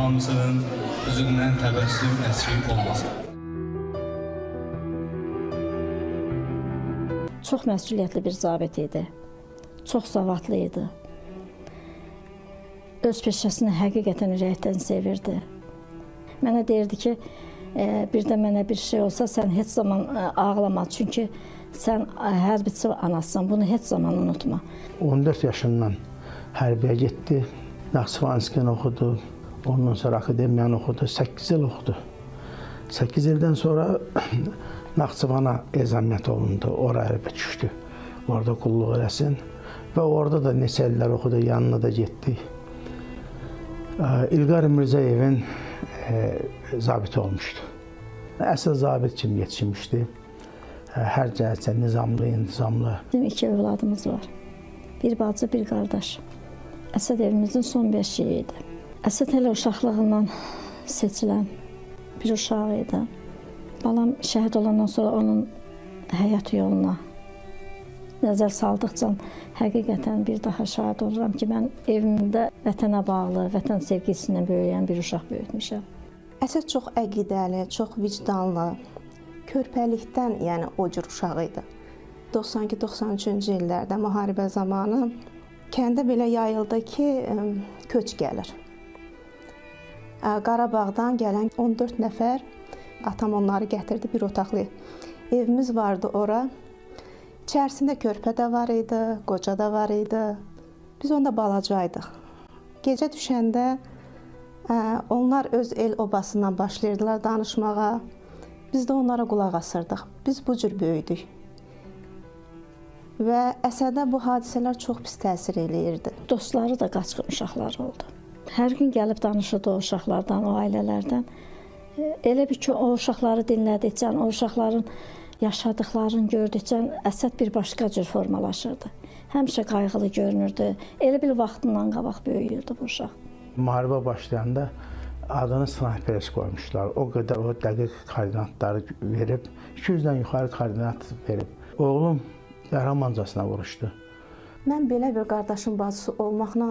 hamısının üzündən təbəssüm əsri olmasın. Çox məsuliyyətli bir zabit idi. Çox savadlı idi. Öz peşəsini həqiqətən ürəkdən sevirdi. Mənə deyirdi ki, bir də mənə bir şey olsa sən heç zaman ağlama. Çünki sən hərbiçi anasısan, bunu heç zaman unutma. 14 yaşından hərbiyə getdi. Naxçıvanskini oxudu. Ondan sonra akademiyanı oxudu. 8 il oxudu. 8 ildən sonra Naxçıvana ezamiyyət olundu. Ora hərbi düşdü. Orada qulluq eləsin. Və orada da neçə illər oxudu. Yanına da getdi. İlqar Mirzəyevin zabiti olmuşdu. Əsl zabit kimi yetişmişdi. Hər cəhətdən nizamlı, intizamlı. Bizim 2 övladımız var. Bir bacı, bir qardaş. Əsəd evimizin son 5 idi. Əsəd hələ uşaqlığından seçilən bir uşaq idi. Balam şəhid olandan sonra onun həyat yoluna nəzər saldıqca həqiqətən bir daha şahid oluram ki, mən evimdə vətənə bağlı, vətən sevgisindən böyüyən bir uşaq böyütmüşəm. Əsəd çox əqidəli, çox vicdanlı, körpəlikdən yəni o cür uşaq idi. 92-93-cü illərdə müharibə zamanı kəndə belə yayıldı ki, köç gəlir. Qarabağdan gələn 14 nəfər, atam onları gətirdi, bir otaqlı evimiz vardı ora. İçərisində körpə də var idi, qoca da var idi. Biz onda balacaydıq. Gecə düşəndə onlar öz el obasından başlayırdılar danışmağa. Biz də onlara qulaq asırdıq. Biz bu cür böyüdük. Və Əsədə bu hadisələr çox pis təsir eləyirdi. Dostları da qaçqın uşaqlar oldu. Hər gün gəlib danışırdı o uşaqlardan, o ailələrdən. Elə bir ki, o uşaqları dinlədikcə, o uşaqların yaşadıqlarını gördükcə Əsəd bir başqa cür formalaşırdı. Həmişə qayğılı görünürdü. Elə bir vaxtından qabaq böyüyürdü bu uşaq. Müharibə başlayanda adını snayperist qoymuşlar. O qədər o dəqiq koordinatları verib, 200-dən yuxarı koordinat verib. Oğlum qəhrəmancasına vuruşdu. Mən belə bir qardaşın bacısı olmaqla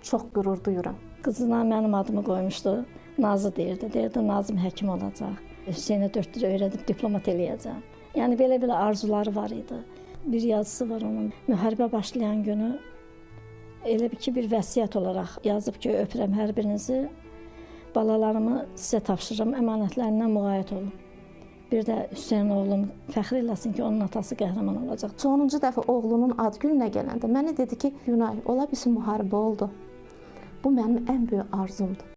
çox qürur duyuram. Qızına mənim adımı qoymuşdu. Nazı deyirdi. Deyirdi, Nazım həkim olacaq. Hüseynə 4 dil öyrədib diplomat eləyəcəm. Yəni belə-belə arzuları var idi. Bir yazısı var onun. Müharibə başlayan günü elə bir ki, bir vəsiyyət olaraq yazıb ki, öpürəm hər birinizi. Balalarımı sizə tapşırıram, əmanətlərindən müğayət olun. Bir də Hüseyn oğlum fəxr eləsin ki, onun atası qəhrəman olacaq. Sonuncu dəfə oğlunun ad gününə gələndə mənə dedi ki, Günay, ola bilsin müharibə oldu. Bu mənim ən böyük arzumdur.